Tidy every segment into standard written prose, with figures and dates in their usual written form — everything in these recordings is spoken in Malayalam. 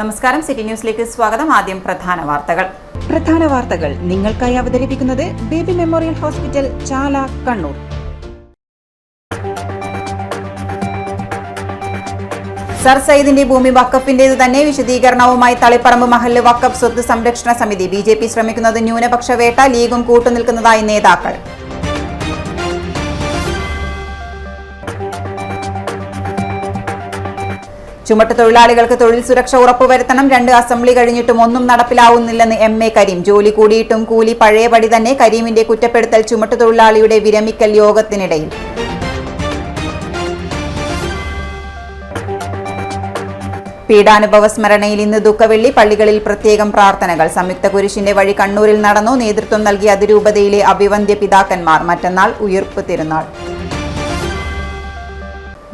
നമസ്കാരം, സിറ്റി ന്യൂസിലേക്ക് സ്വാഗതം. ആദ്യം പ്രധാന വാർത്തകൾ നിങ്ങൾക്കായി അവതരിപ്പിക്കുന്നത് ബേബി മെമ്മോറിയൽ ഹോസ്പിറ്റൽ, ചാല, കണ്ണൂർ. സർ സയ്യിദിന്റെ ഭൂമി വഖഫിന്റേത് തന്നെ, വിശദീകരണവുമായി തളിപ്പറമ്പ് മഹല്ല് വഖഫ് സ്വത്ത് സംരക്ഷണ സമിതി. ബിജെപി ശ്രമിക്കുന്നത് ന്യൂനപക്ഷ വേട്ട, ലീഗും കൂട്ടുനിൽക്കുന്നതായി നേതാക്കൾ. ചുമട്ട് തൊഴിലാളികൾക്ക് തൊഴിൽ സുരക്ഷ ഉറപ്പുവരുത്തണം. 2 അസംബ്ലി കഴിഞ്ഞിട്ടും ഒന്നും നടപ്പിലാവുന്നില്ലെന്ന് MA കരീം. ജോലി കൂടിയിട്ടും കൂലി പഴയപടി തന്നെ. കരീമിന്റെ കുറ്റപ്പെടുത്തൽ ചുമട്ട് തൊഴിലാളിയുടെ വിരമിക്കൽ യോഗത്തിനിടയിൽ. പീഡാനുഭവ സ്മരണയിൽ ഇന്ന് ദുഃഖവെള്ളി. പള്ളികളിൽ പ്രത്യേകം പ്രാർത്ഥനകൾ. സംയുക്ത കുരിശിന്റെ വഴി കണ്ണൂരിൽ നടന്നു. നേതൃത്വം നൽകിയ അതിരൂപതയിലെ അഭിവന്ദ്യ പിതാക്കന്മാർ. മറ്റന്നാൾ ഉയിർപ്പ് തിരുനാൾ.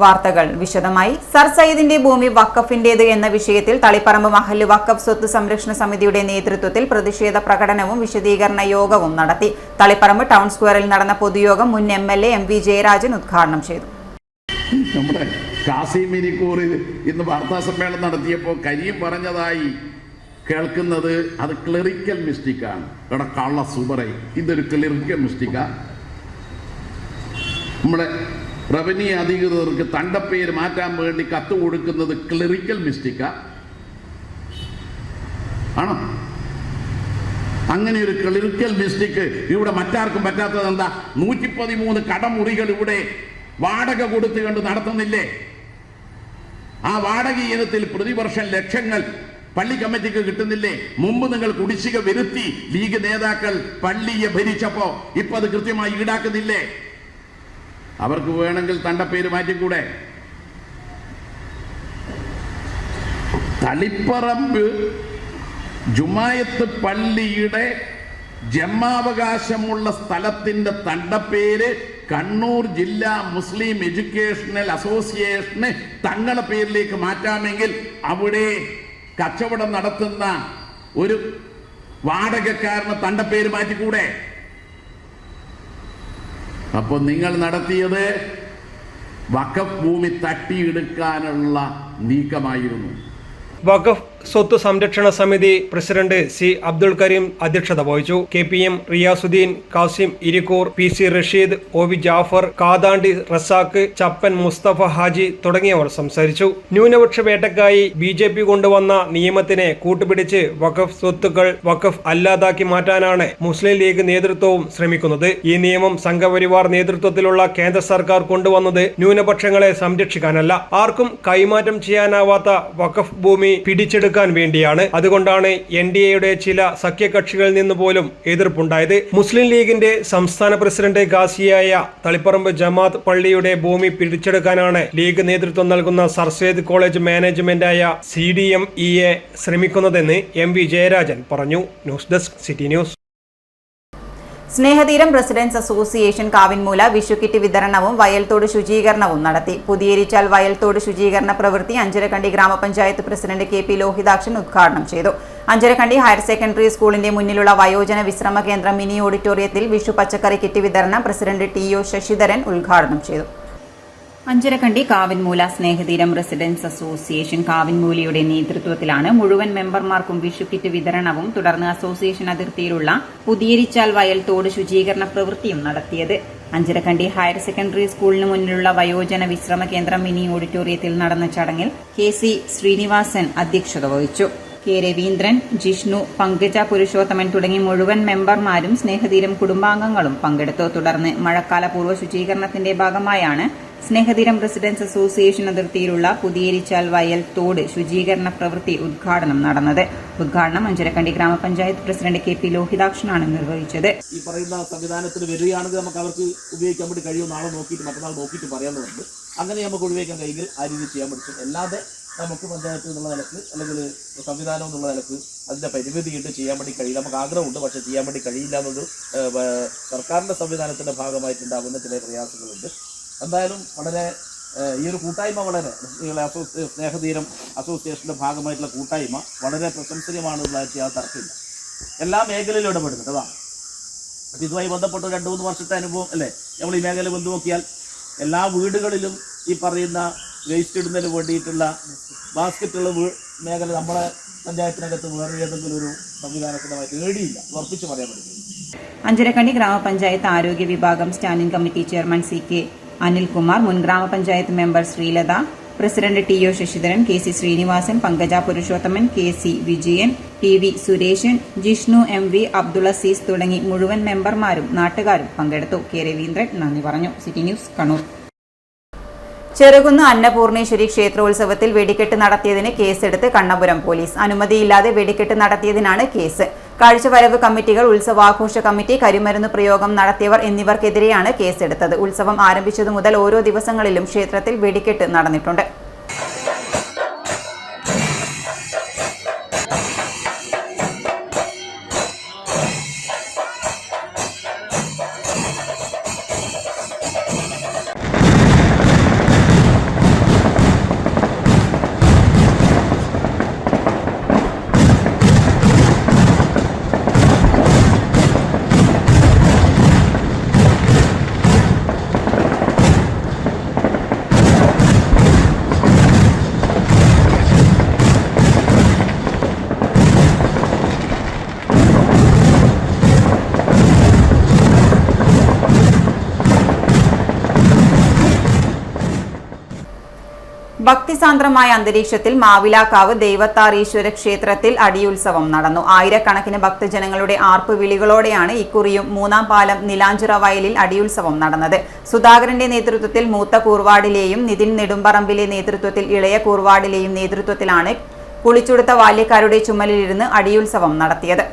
വാർത്തകൾ വിശദമായി. സർ സയ്യിദിന്റെ ഭൂമി വഖഫിന്റേത് എന്ന വിഷയത്തിൽ തളിപ്പറമ്പ് മഹല്ല് വഖഫ് സ്വത്ത് സംരക്ഷണ സമിതിയുടെ നേതൃത്വത്തിൽ പ്രതിഷേധ പ്രകടനവും വിശദീകരണ യോഗവും നടത്തി. തളിപ്പറമ്പ് ടൗൺ സ്ക്വയറിൽ നടന്ന പൊതുയോഗം മുൻ MLA MV ജയരാജൻ ഉദ്ഘാടനം ചെയ്തു. നമ്മുടെ കാസിമിനിക്കൂറിൽ ഇന്ന് വാർത്താ സമ്മേളനം നടത്തിയപ്പോൾ കരീം പറഞ്ഞതായി കേൾക്കുന്നത് അത് ക്ലറിക്കൽ മിസ്റ്റേക്കാണ്. ഇവിടെ കള്ള സൂപ്പറേ, ഇതൊരു ക്ലറിക്കൽ മിസ്റ്റേക്കാണ്. നമ്മുടെ റവന്യൂ അധികൃതർക്ക് തണ്ടപ്പേര് മാറ്റാൻ വേണ്ടി കത്ത് കൊടുക്കുന്നത് ക്ലറിക്കൽ മിസ്റ്റേക്കാ ആണോ? അങ്ങനെ ഒരു ക്ലറിക്കൽ മിസ്റ്റേക്ക് ഇവിടെ മറ്റാർക്കും പറ്റാത്തത് എന്താ? 113 കടമുറികൾ ഇവിടെ വാടക കൊടുത്തുകൊണ്ട് നടത്തുന്നില്ലേ? ആ വാടക ഇനത്തിൽ പ്രതിവർഷം ലക്ഷങ്ങൾ പള്ളി കമ്മിറ്റിക്ക് കിട്ടുന്നില്ലേ? മുമ്പ് നിങ്ങൾ കുടിശ്ശിക വരുത്തി ലീഗ് നേതാക്കൾ പള്ളിയെ ഭരിച്ചപ്പോ ഇപ്പൊ അത് കൃത്യമായി ഈടാക്കുന്നില്ലേ? അവർക്ക് വേണമെങ്കിൽ തണ്ടപ്പേര് മാറ്റിക്കൂടെ? തളിപ്പറമ്പ് ജുമായത്ത് പള്ളിയുടെ ജന്മാവകാശമുള്ള സ്ഥലത്തിന്റെ തണ്ടപ്പേര് കണ്ണൂർ ജില്ലാ മുസ്ലിം എഡ്യൂക്കേഷണൽ അസോസിയേഷന് തങ്ങളുടെ പേരിലേക്ക് മാറ്റാമെങ്കിൽ അവിടെ കച്ചവടം നടത്തുന്ന ഒരു വാടകക്കാരന് തണ്ടപ്പേര് മാറ്റിക്കൂടെ? അപ്പോൾ നിങ്ങൾ നടത്തിയത് വഖഫ് ഭൂമി തട്ടിയെടുക്കാനുള്ള നീക്കമായിരുന്നു. വഖഫ് സ്വത്ത് സംരക്ഷണ സമിതി പ്രസിഡന്റ് C. അബ്ദുൽ കരീം അധ്യക്ഷത വഹിച്ചു. KPM Riyasuddin, Kasim Irikkur, PC Rasheed, OV Jafar, കാതാണ്ടി Razak, Chappan Mustafa Haji തുടങ്ങിയവർ സംസാരിച്ചു. ന്യൂനപക്ഷ വേട്ടക്കായി BJP കൊണ്ടുവന്ന നിയമത്തിനെ കൂട്ടുപിടിച്ച് വഖഫ് സ്വത്തുക്കൾ വഖഫ് അല്ലാതാക്കി മാറ്റാനാണ് മുസ്ലിം ലീഗ് നേതൃത്വവും ശ്രമിക്കുന്നത്. ഈ നിയമം സംഘപരിവാർ നേതൃത്വത്തിലുള്ള കേന്ദ്ര സർക്കാർ കൊണ്ടുവന്നത് ന്യൂനപക്ഷങ്ങളെ സംരക്ഷിക്കാനല്ല, ആർക്കും കൈമാറ്റം ചെയ്യാനാവാത്ത വഖഫ് ഭൂമി പിടിച്ചെടുക്കാൻ വേണ്ടിയാണ്. അതുകൊണ്ടാണ് NDAയുടെ ചില സഖ്യകക്ഷികളിൽ നിന്ന് പോലും എതിർപ്പുണ്ടായത്. മുസ്ലിം ലീഗിന്റെ സംസ്ഥാന പ്രസിഡന്റ് ഗാസിയായ തളിപ്പറമ്പ് ജമാഅത്ത് പള്ളിയുടെ ഭൂമി പിടിച്ചെടുക്കാനാണ് ലീഗ് നേതൃത്വം നൽകുന്ന സർ സയ്യിദ് കോളേജ് മാനേജ്മെന്റായ CDMEA ശ്രമിക്കുന്നതെന്ന് MV ജയരാജൻ പറഞ്ഞു. News desk, city news. Snehatheeram residence association Kavinmoola വിഷുക്കിറ്റ് വിതരണവും വയൽത്തോട് ശുചീകരണവും നടത്തി. പുതിയേരിച്ചാൽ വയൽത്തോട് ശുചീകരണ പ്രവൃത്തി അഞ്ചരക്കണ്ടി ഗ്രാമപഞ്ചായത്ത് പ്രസിഡന്റ് KP ലോഹിതാക്ഷൻ ഉദ്ഘാടനം ചെയ്തു. അഞ്ചരക്കണ്ടി ഹയർ സെക്കൻഡറി സ്കൂളിന്റെ മുന്നിലുള്ള വയോജന വിശ്രമ കേന്ദ്രം മിനി ഓഡിറ്റോറിയത്തിൽ വിഷു പച്ചക്കറി കിറ്റ് വിതരണം പ്രസിഡന്റ് TO ശശിധരൻ ഉദ്ഘാടനം ചെയ്തു. അഞ്ചരക്കണ്ടി കാവിൻമൂല സ്നേഹതീരം റെസിഡൻസ് അസോസിയേഷൻ കാവിൻമൂലയുടെ നേതൃത്വത്തിലാണ് മുഴുവൻ മെമ്പർമാർക്കും വിഷുക്കിറ്റ് വിതരണവും തുടർന്ന് അസോസിയേഷൻ അതിർത്തിയിലുള്ള പുതിയേരിച്ചാൽ വയൽത്തോട് ശുചീകരണ പ്രവൃത്തിയും നടത്തിയത്. അഞ്ചരക്കണ്ടി ഹയർ സെക്കൻഡറി സ്കൂളിന് മുന്നിലുള്ള വയോജന വിശ്രമ കേന്ദ്രം മിനി ഓഡിറ്റോറിയത്തിൽ നടന്ന ചടങ്ങിൽ KC ശ്രീനിവാസൻ അധ്യക്ഷത വഹിച്ചു. K. രവീന്ദ്രൻ, ജിഷ്ണു, പങ്കജ പുരുഷോത്തമൻ തുടങ്ങി മുഴുവൻ മെമ്പർമാരും സ്നേഹതീരം കുടുംബാംഗങ്ങളും പങ്കെടുത്തു. തുടർന്ന് മഴക്കാല പൂർവ്വ ശുചീകരണത്തിന്റെ ഭാഗമായാണ് സ്നേഹതീരം റെസിഡൻസ് അസോസിയേഷൻ അതിർത്തിയിലുള്ള പുതിയേരിച്ചാൽ വയൽ തോട് ശുചീകരണ പ്രവൃത്തി ഉദ്ഘാടനം നടന്നത്. ഉദ്ഘാടനം അഞ്ചരക്കണ്ടി ഗ്രാമപഞ്ചായത്ത് പ്രസിഡന്റ് KP ലോഹിതാക്ഷനാണ് നിർവഹിച്ചത്. ഈ പറയുന്ന സംവിധാനത്തിൽ വരികയാണെങ്കിൽ നമുക്ക് അവർക്ക് ഉപയോഗിക്കാൻ വേണ്ടി കഴിയും. നാളെ നോക്കിയിട്ട് മറ്റന്നാൾ നോക്കിയിട്ട് പറയാനുണ്ട്. അങ്ങനെ നമുക്ക് ഉപയോഗിക്കാൻ കഴിയുമെങ്കിൽ ആ രീതിയിൽ ചെയ്യാൻ പറ്റും. അല്ലാതെ നമുക്ക് പഞ്ചായത്ത് എന്നുള്ള നിലക്ക് അല്ലെങ്കിൽ സംവിധാനം എന്നുള്ള നിലക്ക് അതിൻ്റെ പരിമിതിയിട്ട് ചെയ്യാൻ വേണ്ടി കഴിയില്ല. നമുക്ക് ആഗ്രഹമുണ്ട്, പക്ഷേ ചെയ്യാൻ വേണ്ടി കഴിയില്ല എന്നൊരു സർക്കാരിൻ്റെ സംവിധാനത്തിൻ്റെ ഭാഗമായിട്ടുണ്ടാകുന്ന ചില പ്രയാസങ്ങളുണ്ട്. എന്തായാലും വളരെ ഈ ഒരു കൂട്ടായ്മ വളരെ സ്നേഹതീരം അസോസിയേഷൻ്റെ ഭാഗമായിട്ടുള്ള കൂട്ടായ്മ വളരെ പ്രശംസനീയമാണെന്നുള്ളതായിട്ട് ആ തർക്കമില്ല. എല്ലാ മേഖലയിലും ഇടപെടുന്നുണ്ട്. അതാണ് ഇതുമായി ബന്ധപ്പെട്ട 2-3 വർഷത്തെ അനുഭവം അല്ലേ. നമ്മൾ ഈ മേഖല ബന്ധു നോക്കിയാൽ എല്ലാ വീടുകളിലും ഈ പറയുന്ന വേസ്റ്റ് ഇടുന്നതിന് വേണ്ടിയിട്ടുള്ള ബാസ്ക്കറ്റുള്ള മേഖല നമ്മളെ പഞ്ചായത്തിനകത്ത് വേറെ ഏതെങ്കിലും ഒരു സംവിധാനത്തിനുമായിട്ട് ഏടിയില്ല, ഉറപ്പിച്ച് പറയാൻ പറ്റില്ല. അഞ്ചരക്കണ്ടി ഗ്രാമപഞ്ചായത്ത് ആരോഗ്യ വിഭാഗം standing committee chairman CK Anilkumar, മുൻ ഗ്രാമപഞ്ചായത്ത് member Sreelatha, president TO Sasidharan, KC Srinivasan, Pankaja Purushothaman, KC Vijayan, TV Sureshan, Jishnu MV, Abdul Azeez തുടങ്ങി മുഴുവൻ മെമ്പർമാരും നാട്ടുകാരും പങ്കെടുത്തു. K രവീന്ദ്രൻ നന്ദി പറഞ്ഞു. City news, Kannur. ചെറുകുന്ന് അന്നപൂർണേശ്വരി ക്ഷേത്രോത്സവത്തിൽ വെടിക്കെട്ട് നടത്തിയതിന് കേസെടുത്ത് കണ്ണപുരം പോലീസ്. അനുമതിയില്ലാതെ വെടിക്കെട്ട് നടത്തിയതിനാണ് കേസ്. കാഴ്ചവരവ് കമ്മിറ്റികൾ, ഉത്സവാഘോഷ കമ്മിറ്റി, കരിമരുന്ന് പ്രയോഗം നടത്തിയവർ എന്നിവർക്കെതിരെയാണ് കേസെടുത്തത്. ഉത്സവം ആരംഭിച്ചതു മുതൽ ഓരോ ദിവസങ്ങളിലും ക്ഷേത്രത്തിൽ വെടിക്കെട്ട് നടന്നിട്ടുണ്ട്. ഭക്തിസാന്ദ്രമായ അന്തരീക്ഷത്തിൽ മാവിലാക്കാവ് ദൈവത്താറീശ്വര ക്ഷേത്രത്തിൽ അടിയുത്സവം നടന്നു. ആയിരക്കണക്കിന് ഭക്തജനങ്ങളുടെ ആർപ്പുവിളികളോടെയാണ് ഇക്കുറിയും മൂന്നാം പാലം നിലാഞ്ചിറ വയലിൽ അടിയുത്സവം നടന്നത്. സുധാകരന്റെ നേതൃത്വത്തിൽ മൂത്ത കൂർവാടിലെയും നിതിൻ നെടുമ്പറമ്പിലെ നേതൃത്വത്തിൽ ഇളയ കൂർവാടിലെയും നേതൃത്വത്തിലാണ് കുളിച്ചുടുത്ത ബാല്യക്കാരുടെ ചുമലിലിരുന്ന് അടിയുത്സവം നടത്തിയത്.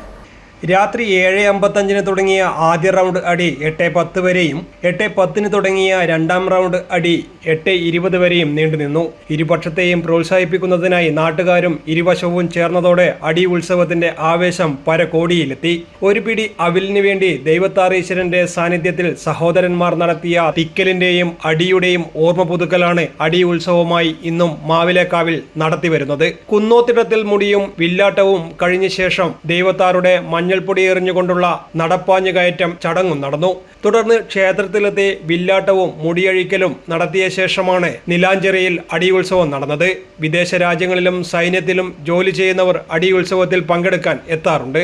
രാത്രി 7:55 തുടങ്ങിയ ആദ്യ റൗണ്ട് അടി 8:10 വരെയും 8:10 തുടങ്ങിയ രണ്ടാം റൗണ്ട് അടി 8:20 വരെയും നീണ്ടുനിന്നു. ഇരുപക്ഷത്തെയും പ്രോത്സാഹിപ്പിക്കുന്നതിനായി നാട്ടുകാരും ഇരുവശവും ചേർന്നതോടെ അടി ഉത്സവത്തിന്റെ ആവേശം പരകോടിയിലെത്തി. ഒരു പിടി അവിലിന് വേണ്ടി ദൈവത്താറീശ്വരന്റെ സാന്നിധ്യത്തിൽ സഹോദരന്മാർ നടത്തിയ തിക്കലിന്റെയും അടിയുടെയും ഓർമ്മ പുതുക്കലാണ് അടി ഉത്സവമായി ഇന്നും മാവിലേക്കാവിൽ നടത്തിവരുന്നത്. കുന്നോത്തിടത്തിൽ മുടിയും വില്ലാട്ടവും കഴിഞ്ഞ ശേഷം ദൈവത്താറുടെ മഞ്ഞൾപ്പൊടി എറിഞ്ഞുകൊണ്ടുള്ള നടപ്പാഞ്ഞു കയറ്റം ചടങ്ങും നടന്നു. തുടർന്ന് ക്ഷേത്രത്തിലെത്തി വില്ലാട്ടവും മുടിയഴിക്കലും നടത്തിയ ശേഷമാണ് നിലാഞ്ചിറയിൽ അടിയുത്സവം നടന്നത്. വിദേശ രാജ്യങ്ങളിലും സൈന്യത്തിലും ജോലി ചെയ്യുന്നവർ അടിയുത്സവത്തിൽ പങ്കെടുക്കാൻ എത്താറുണ്ട്.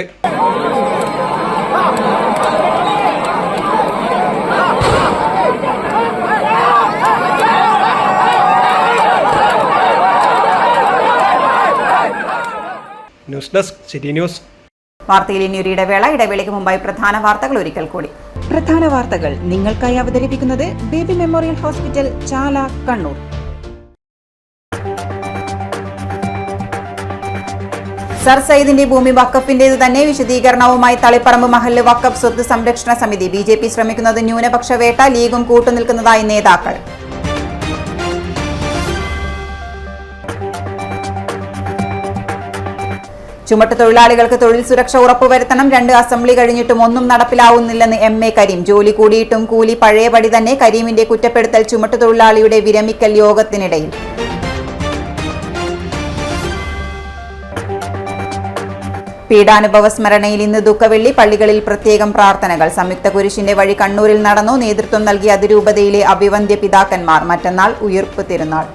News desk, city news. വാർത്തയിൽ ഇനി ഒരു ഇടവേളയ്ക്ക് മുമ്പായി പ്രധാന വാർത്തകൾ ഒരിക്കൽ കൂടി. പ്രധാന വാർത്തകൾ നിങ്ങൾക്കായി അവതരിപ്പിക്കുന്നത് ബേബി മെമ്മോറിയൽ ഹോസ്പിറ്റൽ, ചാല, കണ്ണൂർ. സർ സയ്യിദിന്റെ ഭൂമി വഖഫിന്റേത് തന്നെ. വിശദീകരണവുമായി തളിപ്പറമ്പ് മഹല്ല് വഖഫ് സ്വത്ത് സംരക്ഷണ സമിതി. BJP ശ്രമിക്കുന്നത് ന്യൂനപക്ഷ വേട്ട, ലീഗും കൂട്ടുനിൽക്കുന്നതായി നേതാക്കൾ. ചുമട്ട് തൊഴിലാളികൾക്ക് തൊഴിൽ സുരക്ഷ ഉറപ്പുവരുത്തണം. 2 അസംബ്ലി കഴിഞ്ഞിട്ടും ഒന്നും നടപ്പിലാവുന്നില്ലെന്ന് MA കരീം. ജോലി കൂടിയിട്ടും കൂലി പഴയപടി തന്നെ. കരീമിന്റെ കുറ്റപ്പെടുത്തൽ ചുമട്ട് തൊഴിലാളിയുടെ വിരമിക്കൽ യോഗത്തിനിടയിൽ. പീഡാനുഭവ സ്മരണയിൽ ഇന്ന് ദുഃഖവെള്ളി. പള്ളികളിൽ പ്രത്യേകം പ്രാർത്ഥനകൾ. സംയുക്ത കുരിശിന്റെ വഴി കണ്ണൂരിൽ നടന്നു. നേതൃത്വം നൽകിയ അതിരൂപതയിലെ അഭിവന്ദ്യ പിതാക്കന്മാർ. മറ്റന്നാൾ ഉയിർപ്പ് തിരുനാൾ.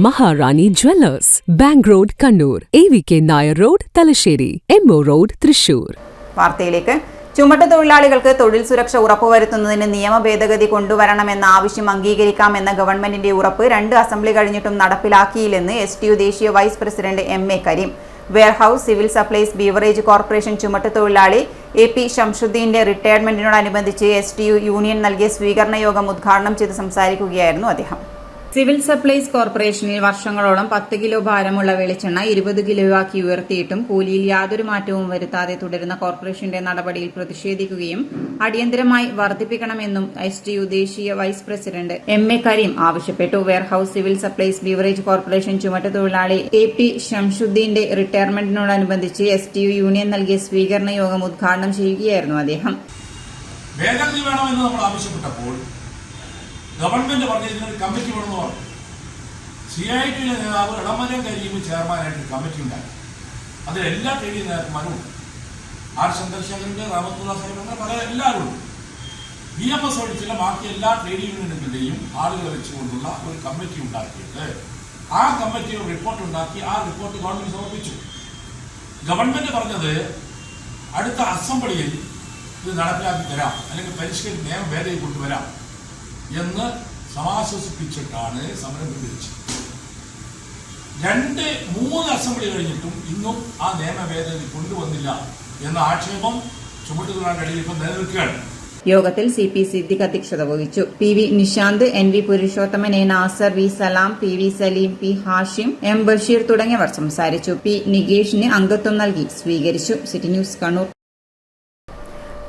Maharani Jewellers, Bank Road, Kannur, AVK Nair Road, Talasheri, MO Road, Thrissur. വാർത്തയിലേക്ക്. ചുമട്ടുതൊഴിലാളികൾക്ക് തൊഴിൽ സുരക്ഷ ഉറപ്പുവരുത്തുന്നതിന് നിയമ ഭേദഗതി കൊണ്ടുവരണമെന്ന ആവശ്യം അംഗീകരിക്കാമെന്ന ഗവൺമെന്റിന്റെ ഉറപ്പ് 2 അസംബ്ലി കഴിഞ്ഞിട്ടും നടപ്പിലാക്കിയില്ലെന്ന് STU ദേശീയ vice president MA Kareem. Warehouse, civil supplies, beverage corporation ചുമട്ടുതൊഴിലാളി AP ഷംസുദ്ദീന്റെ റിട്ടയർമെന്റിനോടനുബന്ധിച്ച് STU യൂണിയൻ നൽകിയ സ്വീകരണ യോഗം ഉദ്ഘാടനം ചെയ്ത് സംസാരിക്കുകയായിരുന്നു അദ്ദേഹം. സിവിൽ സപ്ലൈസ് കോർപ്പറേഷനിൽ വർഷങ്ങളോളം 10 കിലോ ഭാരമുള്ള വെളിച്ചെണ്ണ 20 കിലോയാക്കി ഉയർത്തിയിട്ടും കൂലിയിൽ യാതൊരു മാറ്റവും വരുത്താതെ തുടരുന്ന കോർപ്പറേഷന്റെ നടപടിയിൽ പ്രതിഷേധിക്കുകയും അടിയന്തരമായി വർദ്ധിപ്പിക്കണമെന്നും STU ദേശീയ വൈസ് പ്രസിഡന്റ് MA കരീം ആവശ്യപ്പെട്ടു. Warehouse, civil supplies, beverage corporation ചുമട്ടുതൊഴിലാളി AP ഷംസുദ്ദീന്റെ റിട്ടയർമെന്റിനോടനുബന്ധിച്ച് STU യൂണിയൻ നൽകിയ സ്വീകരണ യോഗം ഉദ്ഘാടനം ചെയ്യുകയായിരുന്നു അദ്ദേഹം. ഭേദഗതി വേണമെന്ന് നമ്മൾ ആവശ്യപ്പെട്ടപ്പോൾ ഗവൺമെന്റ് പറഞ്ഞ ഇതിനൊരു കമ്മിറ്റി വേണമെന്ന് പറഞ്ഞു. CITയിലെ നേതാവ് ഇളമരം കരീം ചെയർമാനായിട്ട് കമ്മിറ്റി ഉണ്ടാക്കി. അതിൽ എല്ലാ ട്രേഡ് നേതാക്കന്മാരും ഉണ്ട്. R ചന്ദ്രശേഖരന്റെ, റഹ്മത്തുള്ള സാഹിബിന്റെ പല എല്ലാവരും ഉണ്ട്. BMS ഒഴിച്ചുള്ള ബാക്കി എല്ലാ ട്രേഡ് യൂണിയനുകളുടെയും ആളുകളെ വെച്ചുകൊണ്ടുള്ള ഒരു കമ്മിറ്റി ഉണ്ടാക്കിയിട്ട് ആ കമ്മിറ്റി ഒരു റിപ്പോർട്ട് ഉണ്ടാക്കി. ആ റിപ്പോർട്ട് ഗവൺമെന്റ് സമർപ്പിച്ചു. ഗവൺമെന്റ് പറഞ്ഞത് അടുത്ത അസംബ്ലിയിൽ ഇത് നടപ്പിലാക്കി തരാം, അല്ലെങ്കിൽ പരിഷ്കരിച്ച് നിയമ ഭേദഗതി കൊണ്ടുവരാം എന്ന് സമാശ്വസിപ്പിച്ചിട്ടാണ് സമരം പിൻവലിച്ചത്. 2-3 അസംബ്ലി കഴിഞ്ഞിട്ടും ഇന്നും ആ നിയമ ഭേദഗതി കൊണ്ടുവന്നില്ല എന്ന ആക്ഷേപം ചുമട്ടുതൊഴിലാളികളുടെ ഇടയിൽ ഇപ്പം നിലനിൽക്കുകയാണ്. യോഗത്തിൽ CP സിദ്ദിഖ് അധ്യക്ഷത വഹിച്ചു. PV Nishanth, NV Purushothaman, A Nasar, V Salam, PV Saleem, P Hashim, M Basheer തുടങ്ങിയവർ സംസാരിച്ചു. P നികേഷിന് അംഗത്വം നൽകി സ്വീകരിച്ചു. City news, Kannur.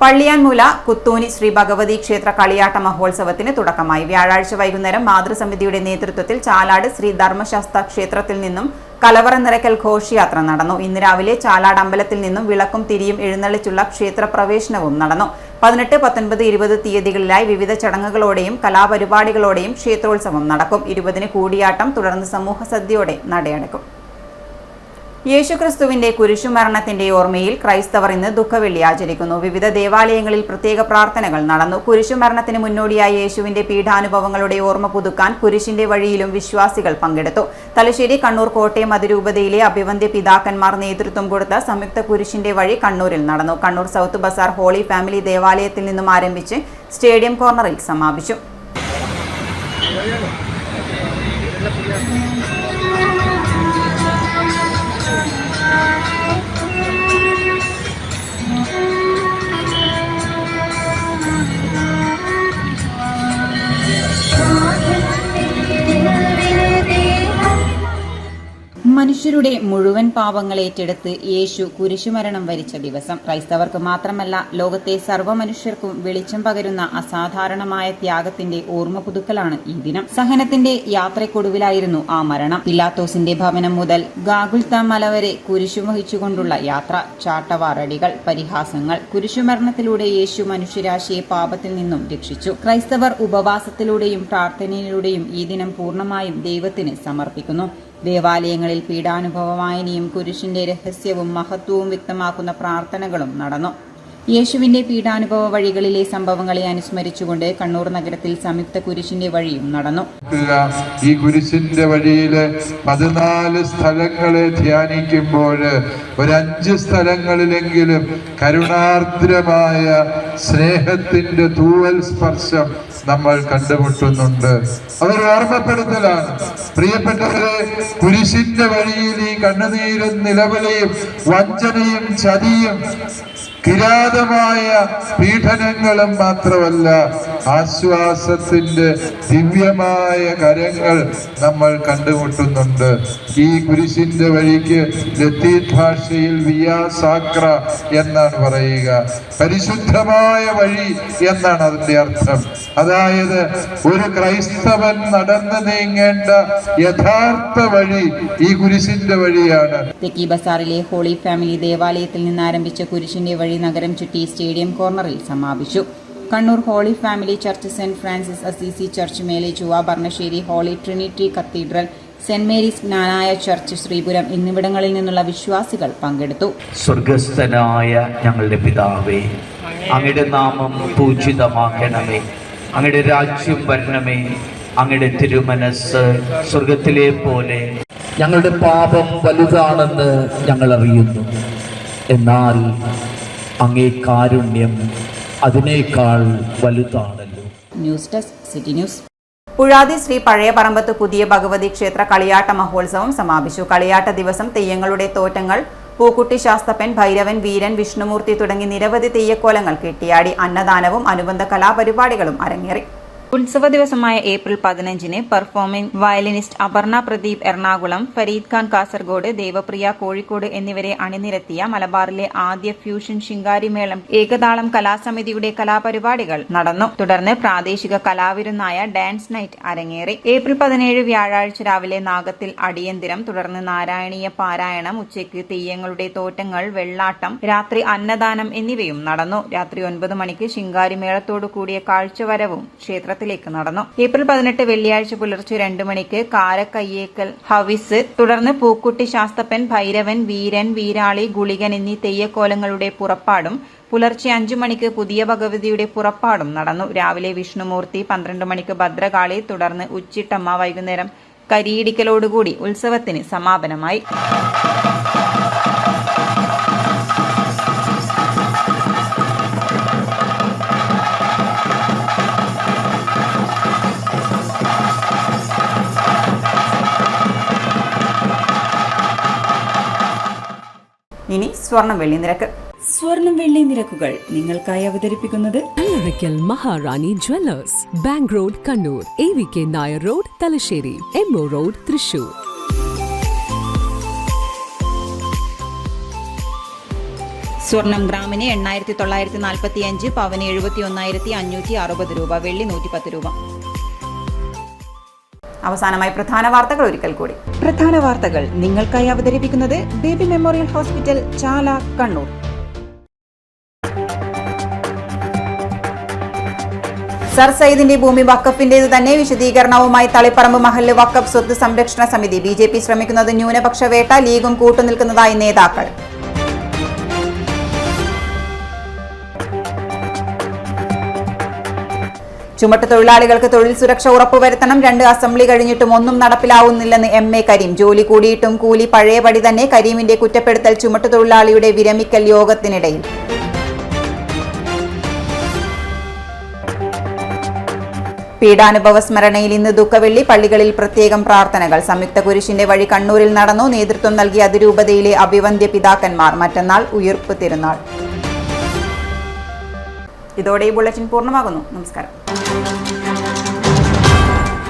പള്ളിയാൻമൂല കുത്തൂനി ശ്രീ ഭഗവതി ക്ഷേത്ര കളിയാട്ട മഹോത്സവത്തിന് തുടക്കമായി. വ്യാഴാഴ്ച വൈകുന്നേരം മാതൃസമിതിയുടെ നേതൃത്വത്തിൽ ചാലാട് ശ്രീ ധർമ്മശാസ്ത്ര ക്ഷേത്രത്തിൽ നിന്നും കലവറ നിറയ്ക്കൽ ഘോഷയാത്ര നടന്നു. ഇന്ന് രാവിലെ ചാലാട് അമ്പലത്തിൽ നിന്നും വിളക്കും തിരിയും എഴുന്നള്ളിച്ചുള്ള ക്ഷേത്രപ്രവേശനവും നടന്നു. 18, 19, 20 തീയതികളിലായി വിവിധ ചടങ്ങുകളോടെയും കലാപരിപാടികളോടെയും ക്ഷേത്രോത്സവം നടക്കും. 20-ന് കൂടിയാട്ടം, തുടർന്ന് സമൂഹ സദ്യയോടെ നടയടക്കും. യേശുക്രിസ്തുവിന്റെ കുരിശുമരണത്തിന്റെ ഓർമ്മയിൽ ക്രൈസ്തവർ ഇന്ന് ദുഃഖവെള്ളി ആചരിക്കുന്നു. വിവിധ ദേവാലയങ്ങളിൽ പ്രത്യേക പ്രാർത്ഥനകൾ നടന്നു. കുരിശുമരണത്തിന് മുന്നോടിയായി യേശുവിന്റെ പീഠാനുഭവങ്ങളുടെ ഓർമ്മ പുതുക്കാൻ കുരിശിന്റെ വഴിയിലും വിശ്വാസികൾ പങ്കെടുത്തു. തലശ്ശേരി, കണ്ണൂർ, കോട്ടയം അതിരൂപതയിലെ അഭിവന്ദ്യ പിതാക്കന്മാർ നേതൃത്വം കൊടുത്ത സംയുക്ത കുരിശിന്റെ വഴി കണ്ണൂരിൽ നടന്നു. Kannur south bazaar holy family ദേവാലയത്തിൽ നിന്നും ആരംഭിച്ച് സ്റ്റേഡിയം കോർണറിൽ സമാപിച്ചു. മനുഷ്യരുടെ മുഴുവൻ പാപങ്ങൾ ഏറ്റെടുത്ത് യേശു കുരിശുമരണം വരിച്ച ദിവസം. ക്രൈസ്തവർക്ക് മാത്രമല്ല, ലോകത്തെ സർവ്വമനുഷ്യർക്കും വെളിച്ചം പകരുന്ന അസാധാരണമായ ത്യാഗത്തിന്റെ ഓർമ്മ പുതുക്കലാണ് ഈ ദിനം. സഹനത്തിന്റെ യാത്രയ്ക്കൊടുവിലായിരുന്നു ആ മരണം. പിലാത്തോസിന്റെ ഭവനം മുതൽ ഗാഗുൽത്ത മല വരെ കുരിശു വഹിച്ചുകൊണ്ടുള്ള യാത്ര. ചാട്ടവാറടികൾ, പരിഹാസങ്ങൾ. കുരിശുമരണത്തിലൂടെ യേശു മനുഷ്യരാശിയെ പാപത്തിൽ നിന്നും രക്ഷിച്ചു. ക്രൈസ്തവർ ഉപവാസത്തിലൂടെയും പ്രാർത്ഥനയിലൂടെയും ഈ ദിനം പൂർണ്ണമായും ദൈവത്തിന് സമർപ്പിക്കുന്നു. ദേവാലയങ്ങളിൽ പീഡാനുഭവ വായനയും കുരിശിന്റെ രഹസ്യവും മഹത്വവും വ്യക്തമാക്കുന്ന പ്രാർത്ഥനകളും നടന്നു. യേശുവിന്റെ പീഡാനുഭവ വഴികളിലെ സംഭവങ്ങളെ അനുസ്മരിച്ചുകൊണ്ട് കണ്ണൂർ നഗരത്തിൽ സംയുക്ത കുരിശിന്റെ വഴിയും നടന്നു. ഈ കുരിശിന്റെ വഴിയില് 14 സ്ഥലങ്ങളെ ധ്യാനിക്കുമ്പോൾ ഒരു 5 സ്ഥലങ്ങളിലെങ്കിലും കരുണാർദ്രമായ സ്നേഹത്തിന്റെ തൂവൽ സ്പർശം നമ്മൾ കണ്ടുമുട്ടുന്നുണ്ട്. അവർ ഓർമ്മപ്പെടുത്തലാണ്. പ്രിയപ്പെട്ടവരെ, കുരിശിന്റെ വഴിയിൽ ഈ കണ്ണുനീരും നിലവിളിയും വഞ്ചനയും ചതിയും കിരാതമായ പീഡനങ്ങളും മാത്രമല്ല, ആശ്വാസത്തിന്റെ ദിവ്യമായ കരങ്ങൾ നമ്മൾ കണ്ടുമുട്ടുന്നുണ്ട്. ഈ കുരിശിന്റെ വഴിക്ക് ലത്തീൻ ഭാഷയിൽ വിയാ സാക്ര എന്നാണ് പറയുക. പരിശുദ്ധമായ വഴി എന്നാണ് അതിന്റെ അർത്ഥം. അതായത് ഒരു ക്രൈസ്തവൻ നടന്നു നീങ്ങേണ്ട യഥാർത്ഥ വഴി ഈ കുരിശിന്റെ വഴിയാണ്. തെക്കി ബസാറിലെ ഹോളി ഫാമിലി ദേവാലയത്തിൽ നിന്ന് ആരംഭിച്ച കുരിശിന്റെ വഴി നഗരം ചുറ്റി സ്റ്റേഡിയം കോർണറിൽ സമാപിച്ചു. Kannur holy family church, saint Francis Assisi church, Melechuva, Bharanassery holy trinity cathedral, saint Mary's Knanaya church, Sreepuram എന്നിവിടങ്ങളിൽ നിന്നുള്ള വിശ്വാസികൾ പങ്കെടുത്തു. സ്വർഗസ്ഥനായ ഞങ്ങളുടെ പിതാവേ, അങ്ങയുടെ നാമം പൂജിതമാക്കണമേ, അങ്ങയുടെ രാജ്യം വരണമേ, അങ്ങയുടെ തിരുമനസ് സ്വർഗത്തിലെ പോലെ. ഞങ്ങളുടെ പാപം വലുതാണെന്ന് ഞങ്ങൾ അറിയുന്നു, എന്നാൽ അങ്ങേ കാരുണ്യം അതിനേക്കാൾ വലുതാണല്ലോ. News desk city news. Puzhathi Sree പഴയ പറമ്പത്ത് പുതിയ ഭഗവതി ക്ഷേത്ര കളിയാട്ട മഹോത്സവം സമാപിച്ചു. കളിയാട്ട ദിവസം തെയ്യങ്ങളുടെ തോറ്റങ്ങൾ, പൂക്കുട്ടി ശാസ്തപ്പൻ, ഭൈരവൻ, വീരൻ, വിഷ്ണുമൂർത്തി തുടങ്ങി നിരവധി തെയ്യക്കോലങ്ങൾ കെട്ടിയാടി. അന്നദാനവും അനുബന്ധ കലാപരിപാടികളും അരങ്ങേറി. ഉത്സവ ദിവസമായ ഏപ്രിൽ 15-ന് പെർഫോമിംഗ് വയലിനിസ്റ്റ് അപർണ പ്രദീപ് എറണാകുളം, ഫരീദ് ഖാൻ കാസർഗോഡ്, ദേവപ്രിയ കോഴിക്കോട് എന്നിവരെ അണിനിരത്തിയ മലബാറിലെ ആദ്യ ഫ്യൂഷൻ ശിങ്കാരിമേളം ഏകതാളം കലാസമിതിയുടെ കലാപരിപാടികൾ നടന്നു. തുടർന്ന് പ്രാദേശിക കലാവിരുന്നായ ഡാൻസ് നൈറ്റ് അരങ്ങേറി. ഏപ്രിൽ 17 വ്യാഴാഴ്ച രാവിലെ നാഗത്തിൽ അടിയന്തിരം, തുടർന്ന് നാരായണീയ പാരായണം, ഉച്ചയ്ക്ക് തെയ്യങ്ങളുടെ തോറ്റങ്ങൾ, വെള്ളാട്ടം, രാത്രി അന്നദാനം എന്നിവയും നടന്നു. രാത്രി 9 മണിക്ക് ശിങ്കാരിമേളത്തോടു കൂടിയ കാഴ്ചവരവും ക്ഷേത്ര നടന്നു. ഏപ്രിൽ 18 വെള്ളിയാഴ്ച പുലർച്ചെ 2 മണിക്ക് കാരക്കയ്യേക്കൽ ഹവിസ്, തുടർന്ന് പൂക്കുട്ടി ശാസ്തപ്പൻ, ഭൈരവൻ, വീരൻ, വീരാളി, ഗുളികൻ എന്നീ തെയ്യക്കോലങ്ങളുടെ പുറപ്പാടും പുലർച്ചെ 5 മണിക്ക് പുതിയ ഭഗവതിയുടെ പുറപ്പാടും നടന്നു. രാവിലെ വിഷ്ണുമൂർത്തി, 12 മണിക്ക് ഭദ്രകാളി, തുടർന്ന് ഉച്ചിട്ടമ്മ, വൈകുന്നേരം കരിയിടിക്കലോടുകൂടി ഉത്സവത്തിന് സമാപനമായി. ഇനി സ്വർണം വെള്ളി നിരക്ക്. സ്വർണം വെള്ളി നിരക്കുകൾ നിങ്ങൾക്കായി അവതരിപ്പിക്കുന്നത് Kallarackal Maharani jewellers, bank road Kannur, AVK Nair road Thalassery, MO road Thrissur. സ്വർണം ഗ്രാമിന് 8,945, പവന് 71,560 രൂപ, വെള്ളി 110 രൂപ. അവസാനമായി പ്രധാന വാർത്തകൾ ഒരിക്കൽ കൂടി. പ്രധാന വാർത്തകൾ നിങ്ങൾക്കായി അവതരിപ്പിക്കുന്നത് ബേബി മെമ്മോറിയൽ ഹോസ്പിറ്റൽ, ചാല, കണ്ണൂർ. സർ സയ്യിദിന്റെ ഭൂമി വഖഫിന്റേത് തന്നെ, വിശദീകരണവുമായി തളിപ്പറമ്പ് മഹല്ല് വഖഫ് സ്വത്ത് സംരക്ഷണ സമിതി. BJP ശ്രമിക്കുന്നത് ന്യൂനപക്ഷ വേട്ട, ലീഗും കൂട്ടുനിൽക്കുന്നതായി നേതാക്കൾ. ചുമട്ട് തൊഴിലാളികൾക്ക് തൊഴിൽ സുരക്ഷ ഉറപ്പുവരുത്തണം. 2 അസംബ്ലി കഴിഞ്ഞിട്ടും ഒന്നും നടപ്പിലാവുന്നില്ലെന്ന് MA കരീം. ജോലി കൂടിയിട്ടും കൂലി പഴയപടി തന്നെ. കരീമിന്റെ കുറ്റപ്പെടുത്തൽ ചുമട്ട് തൊഴിലാളിയുടെ വിരമിക്കൽ യോഗത്തിനിടയിൽ. പീഡാനുഭവ സ്മരണയിൽ ഇന്ന് ദുഃഖവെള്ളി. പള്ളികളിൽ പ്രത്യേകം പ്രാർത്ഥനകൾ. സംയുക്ത കുരിശിന്റെ വഴി കണ്ണൂരിൽ നടന്നു. നേതൃത്വം നൽകിയ അതിരൂപതയിലെ അഭിവന്ദ്യ പിതാക്കന്മാർ. മറ്റന്നാൾ ഉയിർപ്പ് തിരുനാൾ. ഇതോടെ ഈ ബുള്ളറ്റിൻ പൂർണ്ണമാകുന്നു. നമസ്കാരം.